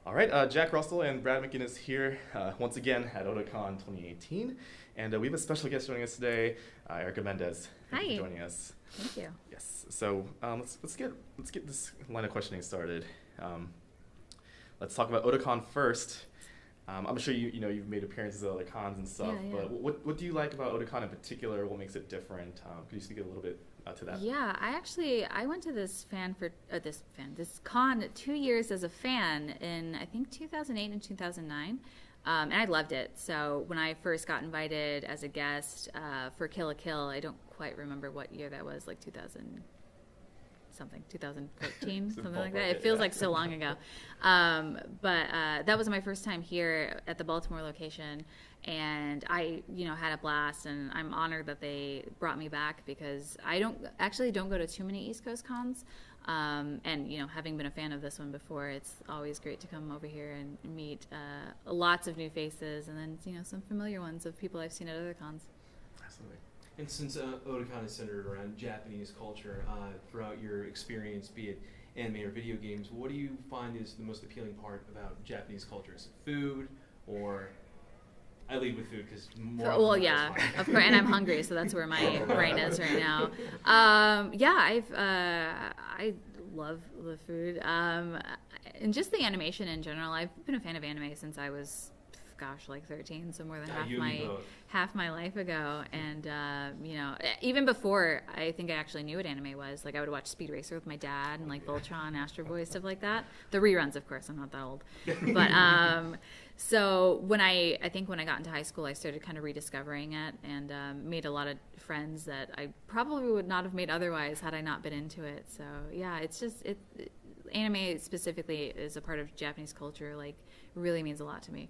All right, Jack Russell and Brad McGinnis here once again at Otakon 2018. And we have a special guest joining us today, Erica Mendez. Thank you for Hi. joining us. Thank you. Yes, so let's get this line of questioning started. Um, let's talk about Otakon first. I'm sure you've made appearances at other cons and stuff, Yeah, yeah. but what do you like about Otakon in particular? What makes it different? Could you speak a little bit to that? Yeah, I went to this con 2 years as a fan in I think 2008 and 2009. And I loved it. So when I first got invited as a guest for Kill la Kill, I don't quite remember what year that was, like 2000 something, 2014, something like that. It feels like so long ago. But that was my first time here at the Baltimore location, and I, had a blast, and I'm honored that they brought me back because I don't go to too many East Coast cons. And having been a fan of this one before, it's always great to come over here and meet lots of new faces, and then some familiar ones of people I've seen at other cons. Absolutely. And since Otakon is centered around Japanese culture, throughout your experience, be it anime or video games, what do you find is the most appealing part about Japanese culture? Is it food, or I lead with food because more. Well, yeah, of course, and I'm hungry, so that's where my brain is right now. Yeah, I love the food, and just the animation in general. I've been a fan of anime since I was, gosh, like 13, so more than half my life ago. And even before, I think I actually knew what anime was. Like I would watch Speed Racer with my dad and like Voltron, Astro Boy, stuff like that. The reruns, of course. I'm not that old, but so when I think when I got into high school, I started kind of rediscovering it and made a lot of friends that I probably would not have made otherwise had I not been into it. So yeah, it's just anime specifically is a part of Japanese culture. Like really means a lot to me.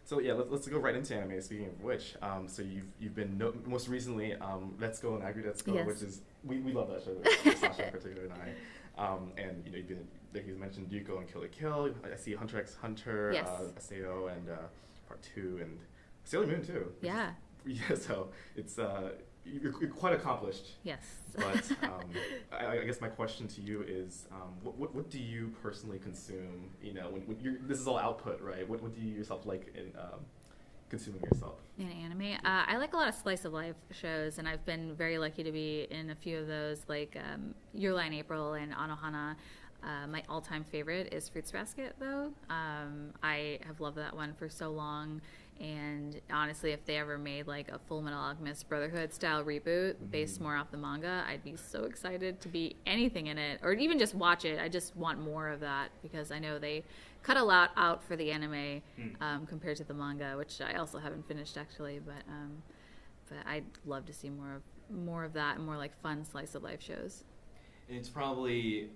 So yeah, let's go right into anime. Speaking of which, so you've been most recently Let's Go and Agri-Let's-Go, Yes. which is we love that show, Sasha in particular and I. And you've been like you mentioned Yuko and Kill la Kill. I see Hunter x Hunter, Yes. Aseo and Part 2 and Sailor Moon too. Yeah. Yeah, so it's you're quite accomplished. Yes. But I guess my question to you is, what do you personally consume? When this is all output, right? What do you yourself like in consuming yourself? In anime, I like a lot of slice of life shows, and I've been very lucky to be in a few of those, like Your Lie in April and Anohana. My all-time favorite is Fruits Basket, though. I have loved that one for so long, and honestly, if they ever made like a Full Metal Alchemist Brotherhood style reboot based more off the manga, I'd be so excited to be anything in it, or even just watch it. I just want more of that because I know they cut a lot out for the anime compared to the manga, which I also haven't finished actually, but I'd love to see more of that and more like fun slice of life shows. And it's probably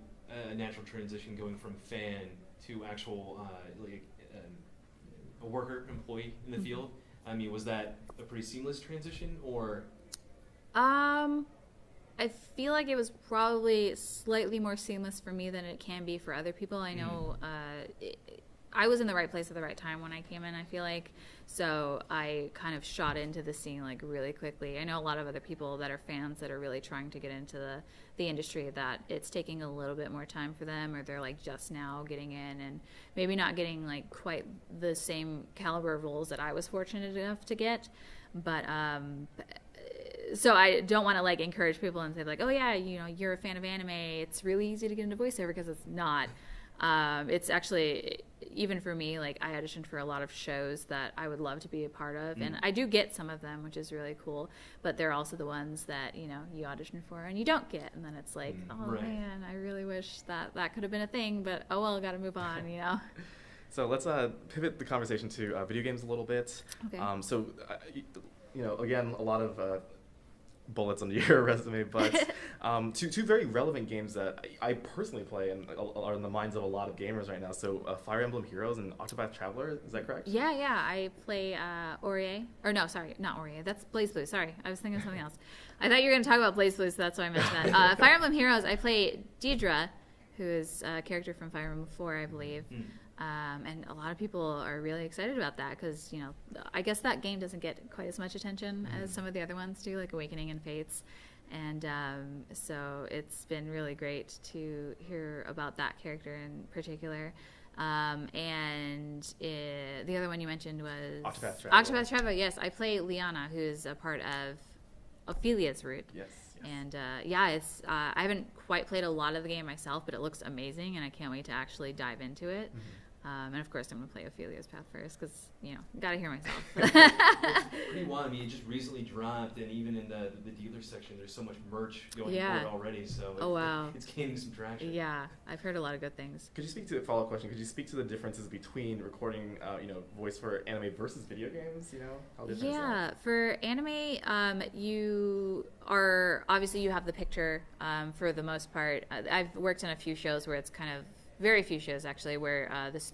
a natural transition going from fan to actual a worker employee in the field. I mean, was that a pretty seamless transition, or? I feel like it was probably slightly more seamless for me than it can be for other people. I know I was in the right place at the right time when I came in, I feel like. So I kind of shot into the scene like really quickly. I know a lot of other people that are fans that are really trying to get into the industry that it's taking a little bit more time for them, or they're like just now getting in and maybe not getting like quite the same caliber of roles that I was fortunate enough to get. But so I don't want to like encourage people and say like, oh yeah, you're a fan of anime, it's really easy to get into voiceover, because it's not. It's actually, even for me, like I auditioned for a lot of shows that I would love to be a part of, and I do get some of them, which is really cool, but they're also the ones that you audition for and you don't get, and then it's like, oh right. man, I really wish that could have been a thing, but oh well, gotta move on. So let's pivot the conversation to video games a little bit. Okay. So again, a lot of bullets on your resume, but two very relevant games that I personally play and are in the minds of a lot of gamers right now. So Fire Emblem Heroes and Octopath Traveler, is that correct? Yeah, I play Ori. Or no, sorry, not Ori. That's BlazBlue. Sorry, I was thinking of something else. I thought you were going to talk about BlazBlue, so that's why I mentioned that. Fire Emblem Heroes, I play Deidre, who is a character from Fire Emblem 4, I believe. And a lot of people are really excited about that because, I guess that game doesn't get quite as much attention as some of the other ones do, like Awakening and Fates. And so it's been really great to hear about that character in particular. The other one you mentioned was Octopath Traveler. Octopath Traveler. Yes, I play Liana, who's a part of Ophelia's route. Yes. And yeah, it's I haven't quite played a lot of the game myself, but it looks amazing, and I can't wait to actually dive into it. And of course, I'm gonna play Ophelia's Path first because gotta hear myself. It's pretty wild. I mean, it just recently dropped, and even in the dealer section, there's so much merch going for it already. So it's gaining some traction. Yeah, I've heard a lot of good things. Could you speak to a follow-up question? Could you speak to the differences between recording, voice for anime versus video games? How different is that? For anime, you have the picture for the most part. I've worked in a few shows where it's kind of very few shows actually where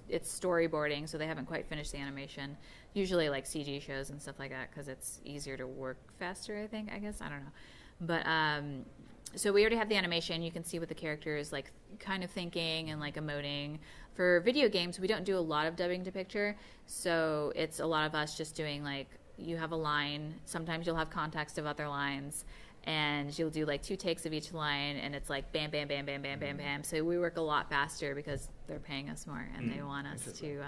it's storyboarding, so they haven't quite finished the animation. Usually like CG shows and stuff like that because it's easier to work faster. I guess I don't know, but so we already have the animation. You can see what the character is like, kind of thinking and like emoting. For video games, we don't do a lot of dubbing to picture, so it's a lot of us just doing like, you have a line. Sometimes you'll have context of other lines. And you'll do like 2 takes of each line, and it's like bam, bam, bam, bam, bam, bam, bam. So we work a lot faster because they're paying us more, and they want us to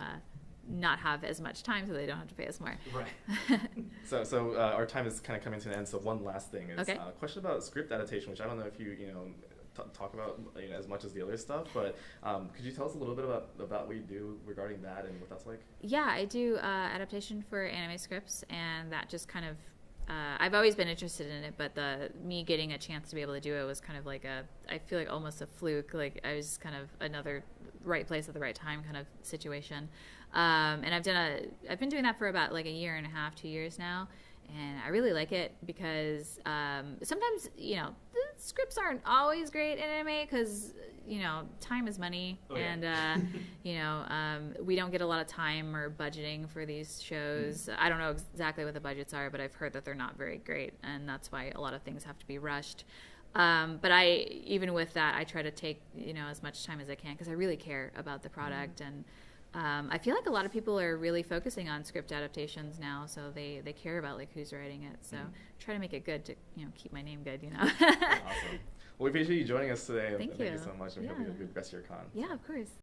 not have as much time, so they don't have to pay us more. Right. So our time is kind of coming to an end. So one last thing is Okay. a question about script adaptation, which I don't know if you talk about as much as the other stuff, but could you tell us a little bit about what you do regarding that and what that's like? Yeah, I do adaptation for anime scripts, and that just kind of. I've always been interested in it, but me getting a chance to be able to do it was kind of like I feel like almost a fluke. Like I was kind of another right place at the right time kind of situation. And I've been doing that for about like a year and a half, 2 years now. And I really like it because sometimes, the scripts aren't always great in anime because, time is money. Oh, yeah. And, we don't get a lot of time or budgeting for these shows. I don't know exactly what the budgets are, but I've heard that they're not very great. And that's why a lot of things have to be rushed. But even with that, I try to take, as much time as I can because I really care about the product. And I feel like a lot of people are really focusing on script adaptations now, so they care about like who's writing it. So try to make it good to keep my name good. Awesome. Well, we appreciate you joining us today. Thank you you so much, and we hope you have a good rest of your con. Yeah, of course.